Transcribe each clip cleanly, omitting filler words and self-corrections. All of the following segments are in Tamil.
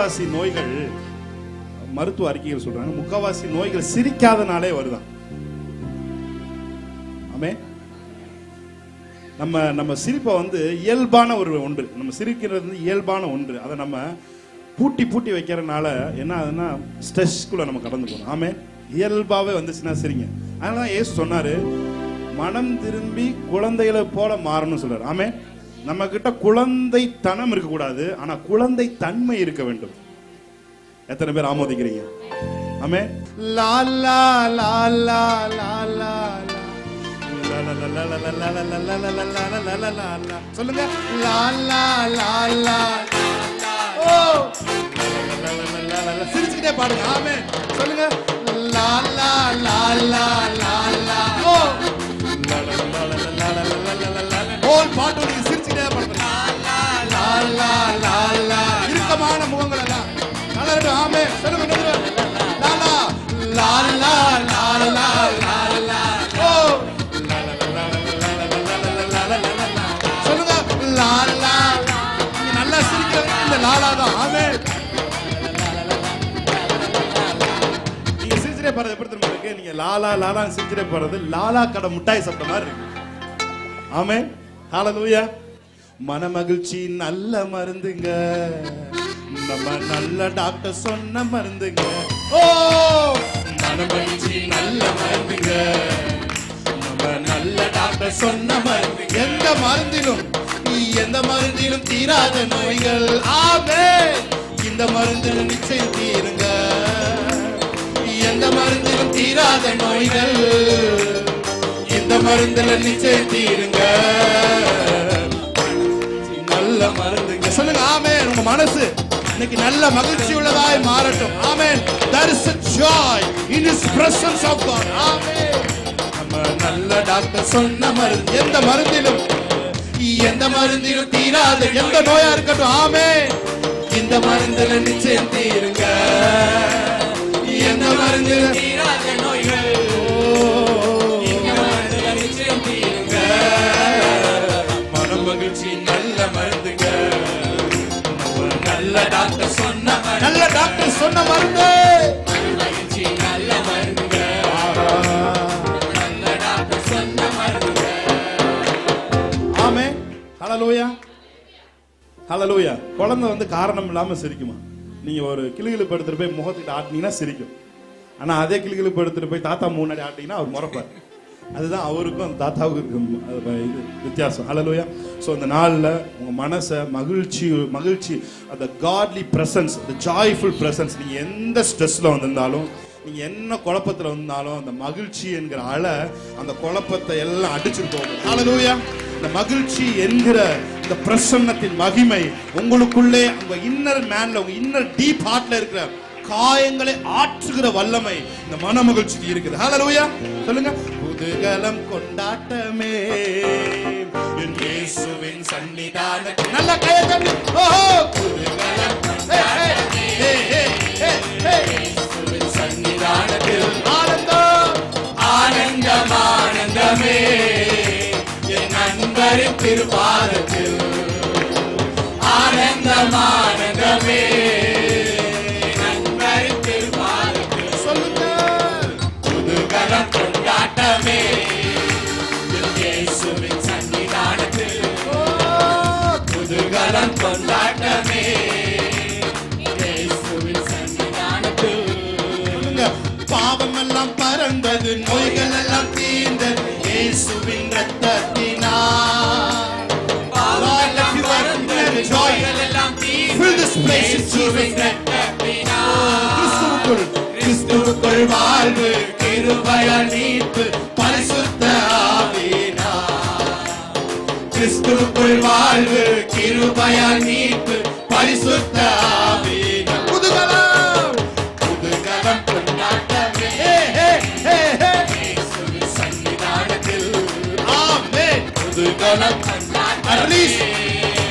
முக்காவாசி நோய்கள், மருத்துவ அறிக்கைகள் சொல்றாங்க, முக்காவாசி நோய்கள் சிரிக்காதனாலே வருதான். ஆமே. நம்ம சிரிப்பை இயல்பான ஒன்று, நம்ம சிரிக்கிறது இயல்பான ஒன்று. அதை நம்ம பூட்டி வைக்கிறதுனால என்ன ஆகுதுன்னா ஸ்ட்ரெஸ்க்குள்ள நம்ம கடந்து போகணும். ஆமே. இயல்பாவே வந்துச்சுன்னா சரிங்க. அதனாலதான் ஏசு சொன்னாரு, மனம் திரும்பி குழந்தைகளை போல மாறணும்னு சொல்றாரு. ஆமே. நம்ம கிட்ட குழந்தைத்தனம் இருக்கக்கூடாது, ஆனா குழந்தை தன்மை இருக்க வேண்டும். எத்தனை பேர் ஆமோதிக்கிறீங்க? ஆமே. லா லா லா லா லா லா சொல்லுங்க. லா லா லா லா. ஓ, சிரிச்சுக்கிட்டே பாடுங்க. ஆமே. சொல்லுங்க. லா லா லா லா லா லா. ஓ, ஹோல் பாட்டு நீங்க சிரிச்சுக்கிட்டே பாடுங்க. லா லா லா லா. இறுக்கமான முகங்கள் எல்லாம் நல்லா இருக்கு. ஆமே. சொல்லுங்க. லா லா லா லா லா லா லா லா. ஓ, சொல்லுங்க. லா லா. நீங்க நல்லா சிரிக்கிறது இந்த லாலா தான். ஆமே. நீங்க சிரிச்சிட்டே போறது எப்படி தெரியுமா இருக்கு? நீங்க லாலா லாலா சிரிச்சிட்டே போறது லாலா கடை முட்டாய் சாப்பிட்ட மாதிரி இருக்கு. ஆமே. ஹல்லேலூயா. மனமகிழ்ச்சி நல்ல மருந்துங்க, நம்ம நல்ல டாக்டர் சொன்ன மருந்துங்க. ஓ, மனமகிழ்ச்சி நல்ல மருந்துங்க, நம்ம நல்ல டாக்டர் சொன்ன மருந்து. எந்த மருந்திலும் தீராத நோய்கள். ஆமே. இந்த மருந்து நிச்சயம் தீருங்க. எந்த மருந்திலும் தீராத நோய்கள், இந்த மருந்துல நிச்சயம் தீருங்க. நல்ல மருந்துங்க. சொல்லுங்க. ஆமே. உங்க மனசு இன்னைக்கு நல்ல மகிழ்ச்சி உள்ளதாய் மாறட்டும். ஆமென். There is a joy in his presence of God. ஆமென். நம்ம நல்ல டாக்டர் சொன்ன மருந்து, எந்த மருந்திலும் தீராத எந்த நோயா இருக்கட்டும். ஆமென். இந்த மருந்துல நிச்சயம் தீருங்க. எந்த மருந்திலும் தீராத நோய்கள், இந்த மருந்துல நிச்சயம் தீருங்க. மன மகிழ்ச்சி நல்ல மருந்துங்க, நல்ல டாக்டர் சொன்ன மருந்து. மகிழ்ச்சி நல்ல மருந்துங்க, நல்ல டாக்டர் சொன்ன மருந்துங்க. ஆமே. ஹல்லேலூயா. ஹல்லேலூயா. குழந்தை காரணம் இல்லாம சிரிக்குமா? நீங்க ஒரு கிளுகிளுப்பு எடுத்துட்டு போய் முகத்துக்கிட்ட ஆட்டினீங்கன்னா சிரிக்கும். ஆனா அதே கிளுகிளுப்பு எடுத்துட்டு போய் தாத்தா முன்னாடி ஆட்டினீங்கன்னா அவர் முறைப்பார். அதுதான் அவருக்கும் அந்த தாத்தாவுக்கும் இது வித்தியாசம். ஹல்லேலூயா. ஸோ இந்த நாளில் உங்கள் மனசை மகிழ்ச்சி அந்த காட்லி பிரசன்ஸ், அந்த ஜாய்ஃபுல் பிரசன்ஸ், நீங்கள் எந்த ஸ்ட்ரெஸ்ஸில் வந்திருந்தாலும், நீங்கள் என்ன குழப்பத்தில் வந்தாலும், அந்த மகிழ்ச்சி என்கிற அலை அந்த குழப்பத்தை எல்லாம் அடிச்சுட்டு போகும். ஹல்லேலூயா. இந்த மகிழ்ச்சி என்கிற இந்த பிரசன்னத்தின் மகிமை உங்களுக்குள்ளே, உங்கள் இன்னர் மேன்ல, உங்கள் இன்னர் டீப் ஹார்ட்ல இருக்கிற காயங்களை ஆற்றுகிற வல்லமை இந்த மன மகிழ்ச்சிக்கு இருக்குது. ஹல்லேலூயா. சொல்லுங்க. புதுகலம் கொண்டாட்டமே என் இயேசுவின் சன்னிதானத்தில். நல்ல கையை தட்டி. ஓஹோ. புதுகலம் கொண்டாட்டமே இயேசுவின் சன்னிதானத்தில். ஆனந்தம் ஆனந்தம் ஆனந்தமே என் நண்பரின் திருப்பாதத்தில். ஆனந்தம் ஆனந்தமே கொண்டாட்டமே இயேசுவின் சன்னிதானத்தில். புதுகலம் கொண்டாட்டமே இயேசுவின் சன்னிதானத்தில். பாவம் எல்லாம் பறந்தது, நோய்கள் எல்லாம் தீர்ந்தது இயேசுவின் ரத்தத்தினால். பாவம் பறந்தது, நோய்கள் எல்லாம் தீர்ந்தது இயேசுவின் ரத்தத்தினால். கிறிஸ்துவுக்குள் வாழ்வு, கிருபையால் மீட்பு, பரிசுத்த ஆவியினால். கிறிஸ்துவுக்குள் வாழ்வு, கிருபையால் மீட்பு, பரிசுத்த ஆவியினால். புதுகலம் கொண்டாட்டமே இயேசுவின் சன்னிதானத்தில். ஆமென். புதுகலம் கொண்டாட்டமே.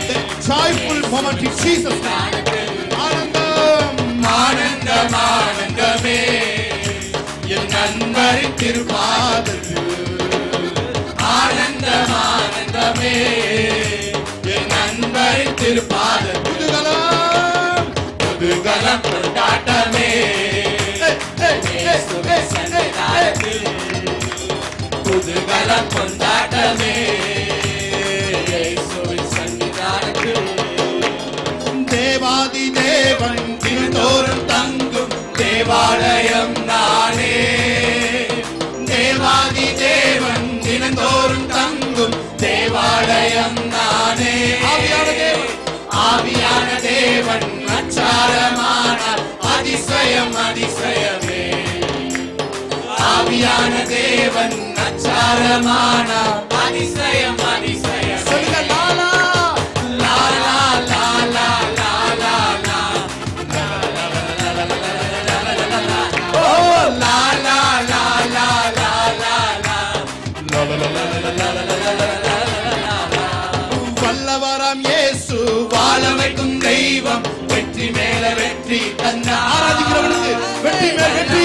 The joyful moment in Jesus. ஆனந்தம் ஆனந்தம் ஆனந்தமே என் நண்பரின் திருப்பாதத்தில். ஆனந்தம் ஆனந்தமே என் நண்பரின் திருப்பாதத்தில். புதுகலம் புதுகலம் கொண்டாட்டமே இயேசுவின் சன்னிதானத்தில் புதுகலம் கொண்டாட்டமே இயேசுவின் சன்னிதானத்தில் தேவாதி தேவன் தினந்தோறும் தங்கும் தேவாலயம் நானே தேவாதி தேவன் தினந்தோறும் தங்கும் தேவாலயம் நானே ஆவியான தேவன் அச்சாரமானார் அதிசயம் அதிசயமே ஆவியான தேவன் அச்சாரமானார் அதிசயம் அதிசயம் சொல்லுங்க லாலா லாலா லாலா லாலா ஓ லாலா லாலா லாலா வல்லவராம் இயேசு வாழ வைக்கும் தெய்வம் வெற்றி மேல வெற்றி தந்த ஆராதிக்கிறவனுக்கு வெற்றி மேல் வெற்றி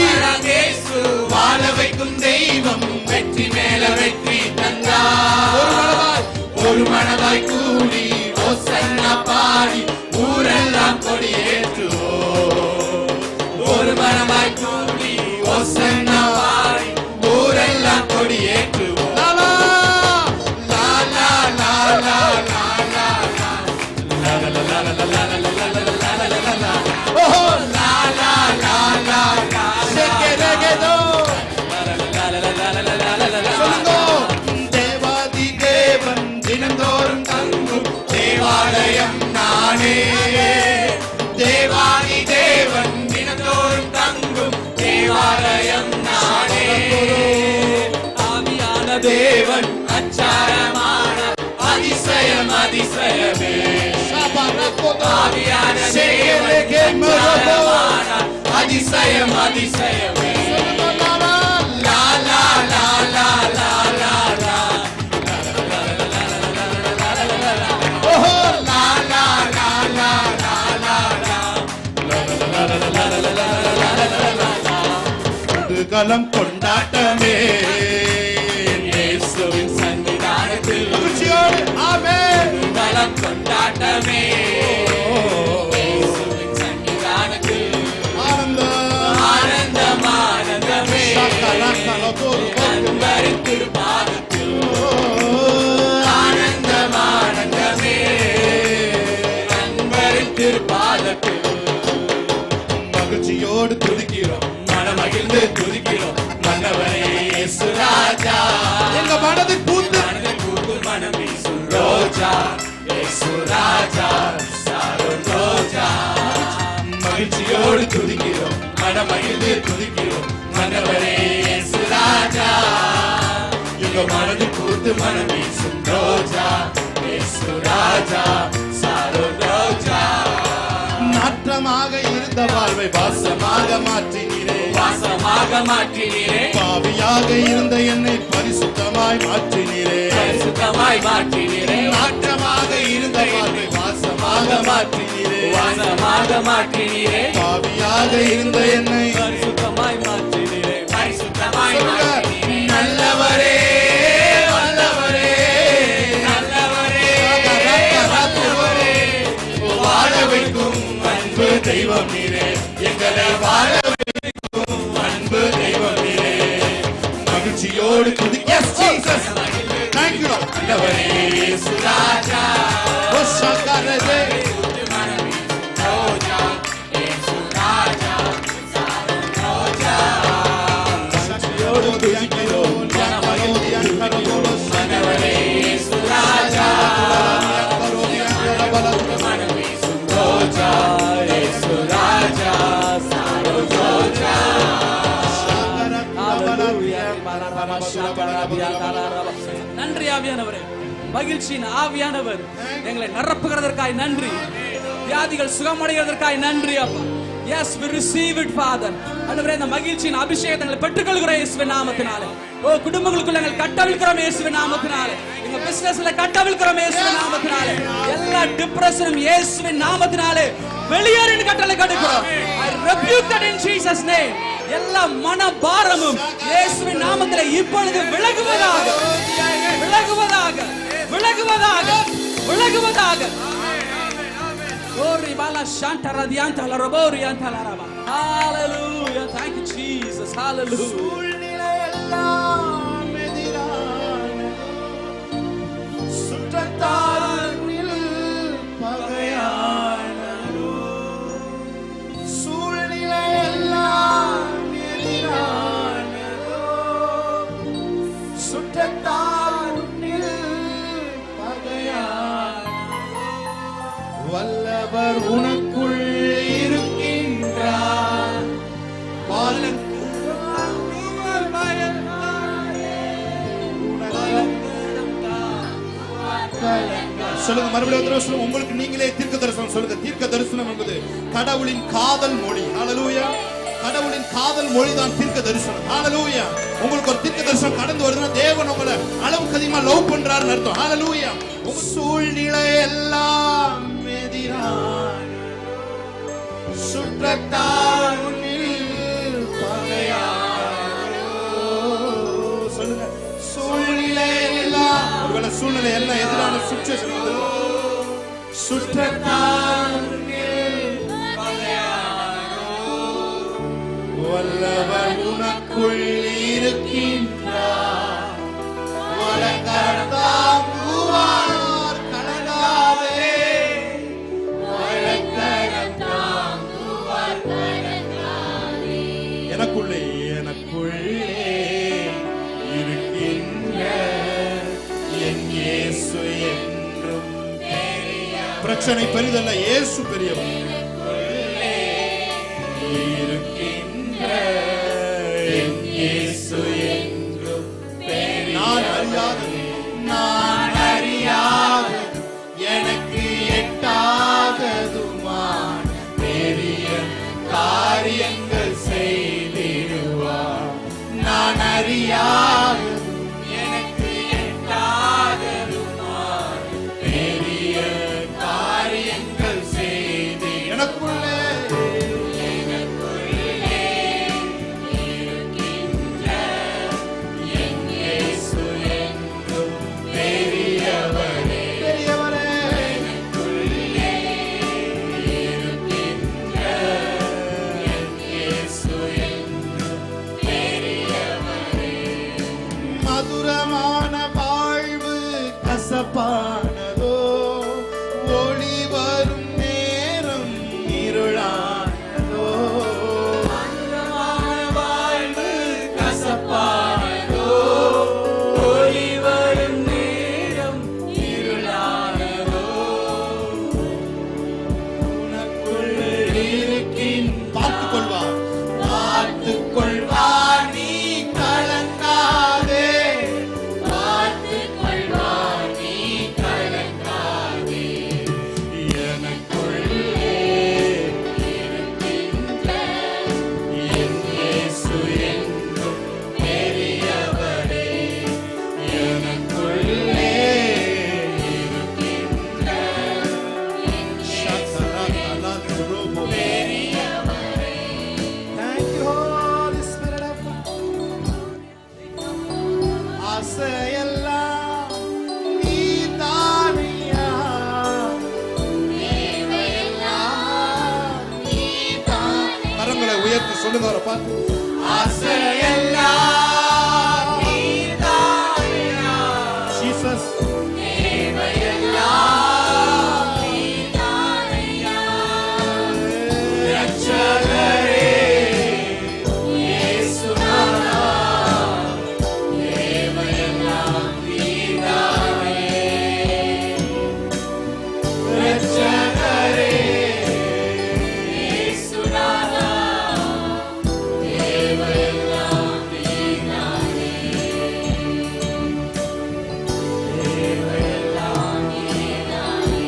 இயேசு வாழ வைக்கும் தெய்வம் வெற்றி மேல வெற்றி தந்தார் ஒரு மனதாய் கூடி ஓசன்னா பாடி ஊரெல்லாம் கொடியேற்றுவோம் ஒரு மனதாய் கூடி ஓசன்னா பாடி ஊரெல்லாம் கொடியேற்றுவோம் லாலா லாலா லாலா லாலா ஓஹோ லாலா லாலா செகரகதோ சொல்லுங்க தேவாதி தேவன் தினந்தோறும் தங்கும் தேவாலயம் நானே தேவாதி தேவன் தினந்தோறும் தங்கும் தேவாலயம் நானே ஆவியான தேவன் அச்சாரமான அதிசயம் அதிசயமே ஆவியான தேவன் அச்சாரமான அதிசயம் அதிசயமே லாலா லாலா லாலா லாலா ஓஹோ லாலா லாலா லாலா புதுகலம் கொண்டாட்டமே இயேசுவின் சன்னிதானத்தில் மகிழ்ச்சியோடு ஆமென் புதுகலம் கொண்டாட்டமே இயேசுவின் சன்னிதானத்தில் ஆனந்தம் ஆனந்தம் ஆனந்தமே அன்பரின் திருப்பாதத்தில் ஆனந்தம் ஆனந்தமே அன்பரின் திருப்பாதத்தில் மகிழ்ச்சியோடு துதிக்கிறோம் மனமகிழ்ந்து துதிக்கிறோம் மன்னவரே இயேசு ராஜா எங்க மனது பூந்து மனதில் பூத்து மனம் வீசும் ரோஜா இயேசு ராஜா சாரோன் ரோஜா மகிழ்ச்சியோடு துதிக்கிறோம் மனமகிழ்ந்து துதிக்கிறோம் மன்னவரே இயேசு ராஜா எங்க மனதில் பூத்து மனம் வீசும் ரோஜா இயேசு ராஜா சாரோன் ரோஜா நாற்றமாக இருந்த வாழ்வை வாசமாக மாற்றினீரே வாசமாக மாற்றினீரே பாவியாக இருந்த என்னை பரிசுத்தமாய் மாற்றினீரே பரிசுத்தமாய் மாற்றினீரே நாற்றமாக இருந்த வாழ்வை வாசமாக மாற்றினீரே வாசமாக மாற்றினீரே பாவியாக இருந்த என்னை பரிசுத்தமாய் மாற்றினீரே பரிசுத்தமாய் சொல்லுங்க. மாற்றினீரே நல்லவரே வல்லவரே நல்லவரே நல்லவரே வாழ வைக்கும் அன்பு தெய்வம் நீரே எங்களை வாழ வைக்கும் அன்பு தெய்வம் நீரே மகிழ்ச்சியோடு துதி Yes, Jesus. Thank you, Lord. நல்லவரே இயேசு ராஜா ஓ சங்கரதே ரோஜா இயேசு ராஜா ரோஜா மகிழ்ச்சியோடு துதிக்கிறோம் மனவரே இயேசு ராஜா மனம் வீசும் ரோஜா இயேசு ராஜா சாரோ ரோஜா நன்றி ஆவியானவரே, மகிழ்ச்சியின் ஆவியானவர் எங்களை நிரப்புகிறதற்காய் நன்றி, வியாதிகள் சுகமடைகிறதற்காய் நன்றி அப்பா. Yes, we receive it, Father. ஆண்டவரே, இந்த மகிழ்ச்சியின் அபிஷேகத்தை நாங்கள் பெற்றுக்கொள்கிறோம் இயேசுவின் நாமத்தினாலே. ஓ குடும்பங்களுக்குள்ள நாங்கள் கட்டவிழ்க்கிறோம் இயேசுவின் நாமத்தினாலே. எங்க பிசினஸ்ல கட்டவிழ்க்கிறோம் இயேசுவின் நாமத்தினாலே. எல்லா டிப்ரஷனும் இயேசுவின் நாமத்தினாலே வெளியேறின கட்டளை கொடுக்கிறோம். I rebuke that in Jesus name. எல்லா மன பாரமும் இயேசுவின் நாமத்திலே இப்பொழுது விலகுவதாக, விலகுவதாக, விலகுவதாக, விலகுவதாக. Ori bala shanta radianta la robori anta la raba. Hallelujah. Thank you, Jesus. Hallelujah. சூழ்நிலை எல்லாம் எதிரானதோ, சுற்றத்தாரில் பகையானதோ, சூழ்நிலை எல்லாம் எதிரானதோ, சுற்றத்தாரில் பகையானதோ, வல்லவர் உனக்குள் இருக்கின்றார். சொல்லுங்க, மறுபடியும் சொல்லுங்க. உங்களுக்கு நீங்களே தீர்க்க தரிசனம் சொல்லுங்க. தீர்க்க தரிசனம் என்பது கடவுளின் காதல் மொழி. ஹalleluya. கடவுளின் காதல் மொழி தான் தீர்க்க தரிசனம். ஹalleluya. உங்களுக்கு ஒரு தீர்க்க தரிசனம் கடந்து வருதுன்னா தேவன் உங்களை அளவுக்கு அதிகமா லவ் பண்றாருன்னு அர்த்தம். ஹalleluya. உங்க சூழ்நிலை எல்லாம் எதிரான சுற்றத்தார் முன்னில் பகையானோ. சொல்லுங்க, சூழ்நிலை எல்லாம், ஒருவேளை சூழ்நிலை எல்லாம் எதிரான சுச்சுவேஷன் வந்து சுற்றத்தார் முன்னில் பகையானோ, வல்லவர் உனக்குள் இருக்கின்றார். வழக்கரம் தாங்குவார் கலங்காதே, வழக்கரம் தாங்குவார் கலங்காதே. எனக்குள்ளே இருக்கின்ற என் இயேசு என்றும் பெரியவர். பிரச்சனை பெரிதல்ல, இயேசு பெரியவர். இருக்கின்ற என் இயேசு என்றும் பெரியவர். நான் அறியாதது எனக்கு எட்டாததுமான பெரிய காரியங்கள் செய்திடுவார். நான் அறியாதது எனக்கு எட்டாததுமான பெரிய காரியங்கள் செய்து எனக்குள்ளே இருக்கின்ற என் இயேசு என்றும் பெரியவரே. பெரியவரே, எனக்குள்ளே இருக்கின்ற என் இயேசு என்றும் பெரியவரே. மதுரமான வாழ்வு கசப்பானதோ, ஒளி வரும் நேரம் இருளானதோ. மதுரமான வாழ்வு கசப்பானதோ, ஒளி வரும் நேரம் இருளானதோ. உனக்குள் இருக்கின் பார்த்துக்கொள்வார், பார்த்துக்கொள்வார். நீ கலங்காதே, பார்த்துக்கொள்வார். நீ கலங்காதே. எனக்குள்ளே இருக்கின்ற என் இயேசு என்றும் பெரியவரே. எனக்குள்ளே இருக்கின்ற பெரியவரே. Thank you, Holy Spirit of God. ஆசையெல்லாம் நீதானையா, தேவையெல்லாம் நீதானையா. கரங்களை உயர்த்தி சொல்லுங்க அவரை பார்த்து. ஆசையெல்லாம் நீதானையா, ஜீசஸ். தேவையெல்லாம் நீதானையா, ரட்சகரே இயேசுநாதா. தேவையெல்லாம் நீதானே, ரட்சகரே இயேசுநாதா. தேவையெல்லாம் நீதானே, தேவையெல்லாம் நீதானே.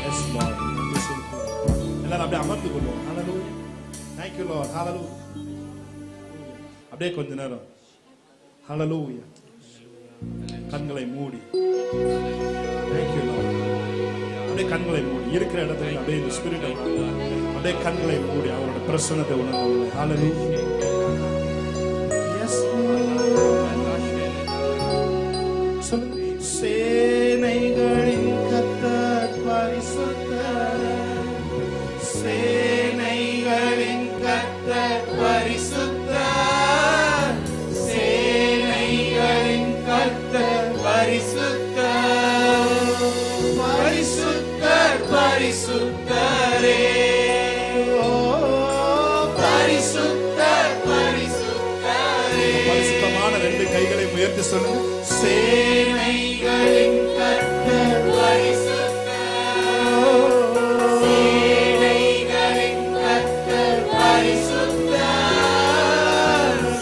Yes, Lord. எல்லாரும் அப்படியே அமர்ந்து கொள்வோம். Hallelujah. Thank you, Lord. Hallelujah. அப்படியே கொஞ்ச நேரம் Hallelujah. கண்களை மூடி. Thank you, Lord. அப்படியே கண்களை மூடி இருக்கிற இடத்துல அப்படியே இந்த ஸ்பிரிட் அப்படியே கண்களை மூடி அவரோட பிரசன்னத்தை உணர்ந்து. Hallelujah. Yes, சொல்லுங்க. சேனைகளின் கர்த்தர் பரிசுத்தர், விருப்பமான 2 கைகளை உயர்த்தி சொல்லுங்க. சேனைகளின் கர்த்தர் பரிசுத்தர், சேனைகளின் கர்த்தர் பரிசுத்தர்,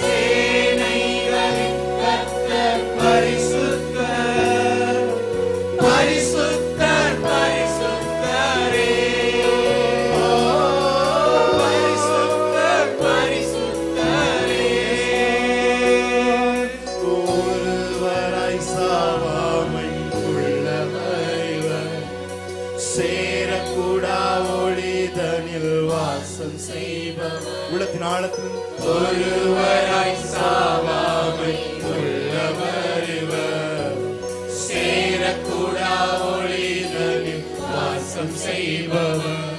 சேனைகளின் கர்த்தர் பரிசுத்தர், பரிசுத்தர் பரிசுத்தரே, பரிசுத்தர் பரிசுத்தரே. ஒருவராய் சாவாமை உள்ளவர், சேரக்கூடா ஒளிதனில் வாசம் செய்பவர். உள்ளத்தின் ஆழத்தில் ஒருவராய் சாவாமை உள்ளவர் இவர், சேரக்கூடா ஒளிதனில் வாசம் செய்பவர்,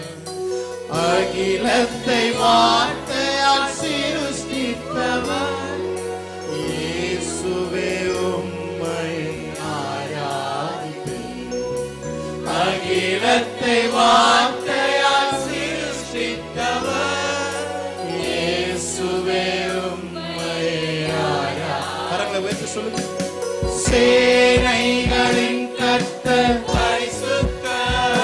அகிலத்தை வார்த்தையால் சிருஷ்டித்தவர், இயேசுவே உம்மை ஆராதிப்பேன். அகிலத்தை வார்த்தையால் சிருஷ்டித்தவர், இயேசுவே உம்மை ஆராதிப்பேன். கரங்களை உயர்த்தி சொல்லுங்க. சேனைகளின் கர்த்தர் பரிசுத்தர்,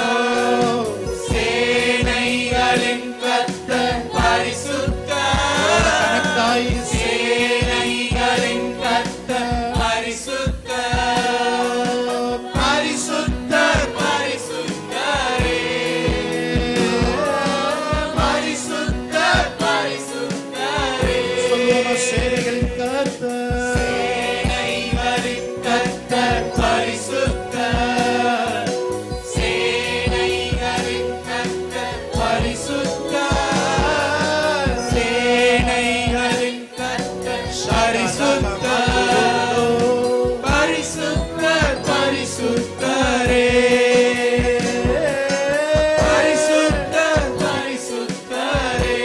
சேனைகளின் கர்த்தர் பரிசுத்தர், சேனைகளின் கர்த்தர் பரிசுத்தர், பரிசுத்தர் பரிசுத்தரே, பரிசுத்தர் பரிசுத்தரே. சேனைகளின் கர்த்தர், சேனைகளின் கர்த்தர் பரிசுத்தர், சேனைகளின் கர்த்தர் பரிசுத்தர், சேனைகளின் கர்த்தர் பரிசுத்தர், பரிசுத்தர் பரிசுத்தரே, பரிசுத்தர் பரிசுத்தரே.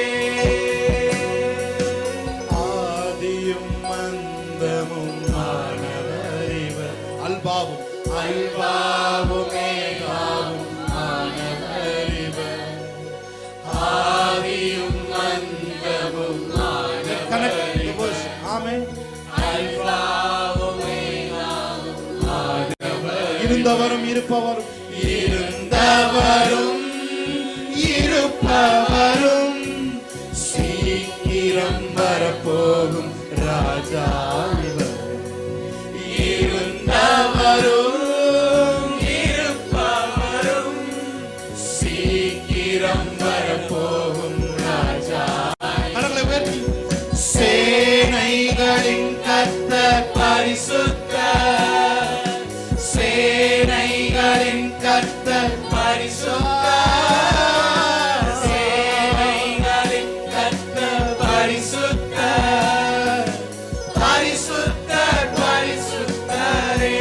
ஆதியும் மந்தமும் ஆனவர் இவர். அல்பாவும் அல்பாவுமேகாவும் ஆனவர் இவர், ஆதியும் அந்தமும் ஆனவர் இவர், ஆமென். அல்பாவுமேகாவும் ஆனவர், இருந்தவரும் இருப்பவரும் இருந்தவரும் இருப்பவரும், சீக்கிரம் வரப்போகும் ராஜா இவர், இருந்தவரும் இருப்பவரும், சீக்கிரம் வரப்போகும் ராஜா. கரங்களை உயர்த்தி சேனைகளின் கர்த்தர் பரிசுத்தர், சேனைகளின் கர்த்தர் பரிசுத்தர், சேனைகளின் கர்த்தர் பரிசுத்தர், பரிசுத்தர் பரிசுத்தரே,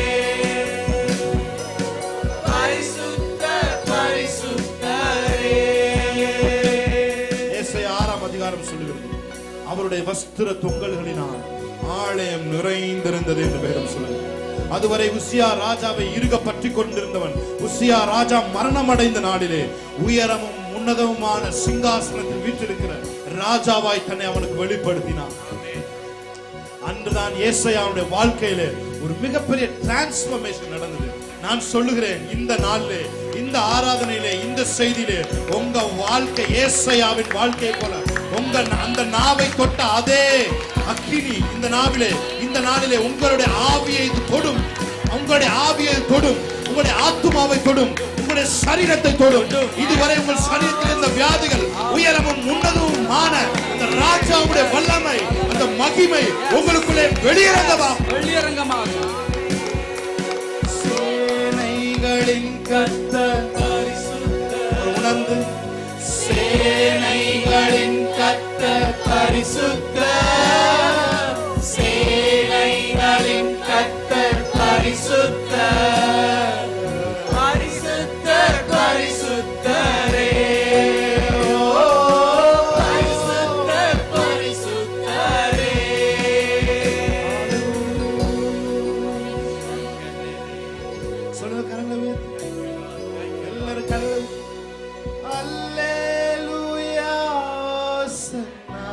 பரிசுத்தர் பரிசுத்தரே. ஏசாயா 6ஆம் அதிகாரம் சொல்லுகிறது, அவருடைய வஸ்திர தொங்கல்களினால் ஆலயம் நிறைந்திருந்தது என்று வேதம் சொல்லுகிறது. அதுவரை உசியா ராஜாவை இறுக பற்றி கொண்டிருந்தவன், உசியா ராஜா மரணம் அடைந்த நாளிலே உயரமும் உன்னதமுமான சிங்காசனத்தில் வீற்றிருக்கிற ராஜாவாய் தன்னை அவனுக்கு வெளிப்படுத்தினான். அன்றுதான் ஏசாயாவுடைய வாழ்க்கையிலே ஒரு மிகப்பெரிய டிரான்ஸ்ஃபர்மேஷன் நடந்தது. நான் சொல்லுகிறேன், இந்த நாளிலே, இந்த ஆராதனையிலே, இந்த செய்தியிலே உங்க வாழ்க்கை ஏசாயாவின் வாழ்க்கையை போல உங்க அந்த நாவை தொட்ட அதே அக்கினி இந்த நாளிலே உங்களுடைய ஆவியை தொடும், உங்களுடைய ஆவியை தொடும், உங்களுடைய ஆத்துமாவை தொடும், உங்களுடைய சரீரத்தை தொடும். இதுவரை உங்கள் சரீரத்தில் இருந்த வியாதிகள் உயரமும் உன்னதமுமான அந்த ராஜாவுடைய வல்லமை, அந்த மகிமை உங்களுக்குள்ளே வெளியரங்கமாக சேனைகளின் கர்த்தர் பரிசுத்தர், உணர்ந்து சேனைகளின் கர்த்தர் பரிசுத்தர், சேனைகளின் கர்த்தர் பரிசுத்தர், பரிசுத்தர் பரிசுத்தரே, பரிசுத்தர் பரிசுத்தரே. சொல்லுங்க கரங்களை உயர்த்தி. எல்லாரும் கரங்களை அல்லேலூயா, ஓசன்னா.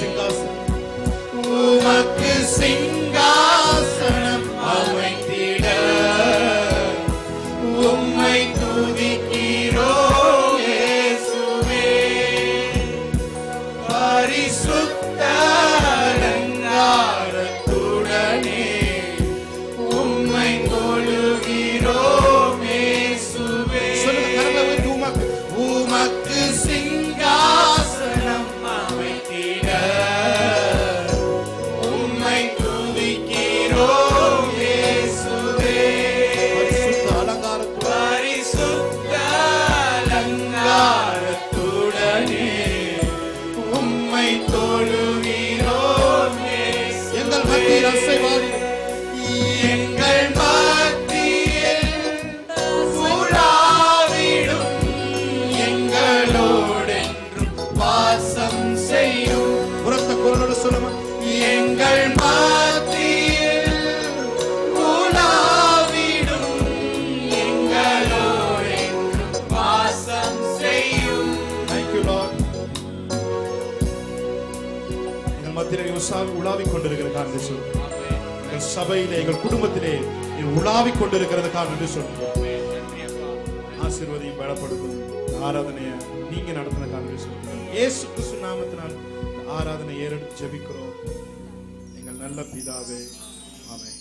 சிங்காசனம் உமக்கு சிங்காசனம் அமைத்திட உம்மை துதிக்கிறோம் இயேசுவே. பரிசுத்த அலங்காரத்துடனே உம்மை தொழுகிறோம் இயேசுவே. உமக்கு சிங்காசனம் அமைத்திட உம்மை துதிக்கிறோம் இயேசுவே. பரிசுத்த அலங்காரத்துடனே உம்மை தொழுகிறோம் இயேசுவே. எங்கள் மத்தியில் அசைவாடி எங்கள் மத்தியில் உலாவிடும் எங்களோடென்றும் வாசம் செய்யும். உரத்த குரலோடு சொல்லுமா. எங்கள் மத்தியில் உலாவிடும் எங்களோடென்றும் வாசம் செய்யும். Thank you, Lord. எங்கள் மத்தியிலே உலாவிக் கொண்டிருக்கிறதுக்காக நன்றி சொல்லுங்கள். எங்கள் சபையிலே எங்கள் குடும்பத்திலே நீ உலாவிக் கொண்டிருக்கிறதுக்காக நன்றி சொல்லுங்கள். ஆசீர்வதியும் பலப்படுத்தும் ஆராதனையை நீங்க நடத்தினதுக்காக நன்றி சொல்லுங்கள். இயேசு கிறிஸ்து நாமத்தினால் ஆராதனை ஏறெடுத்து ஜெபிக்கிறோம் எங்கள் நல்ல பிதாவே. ஆமென்.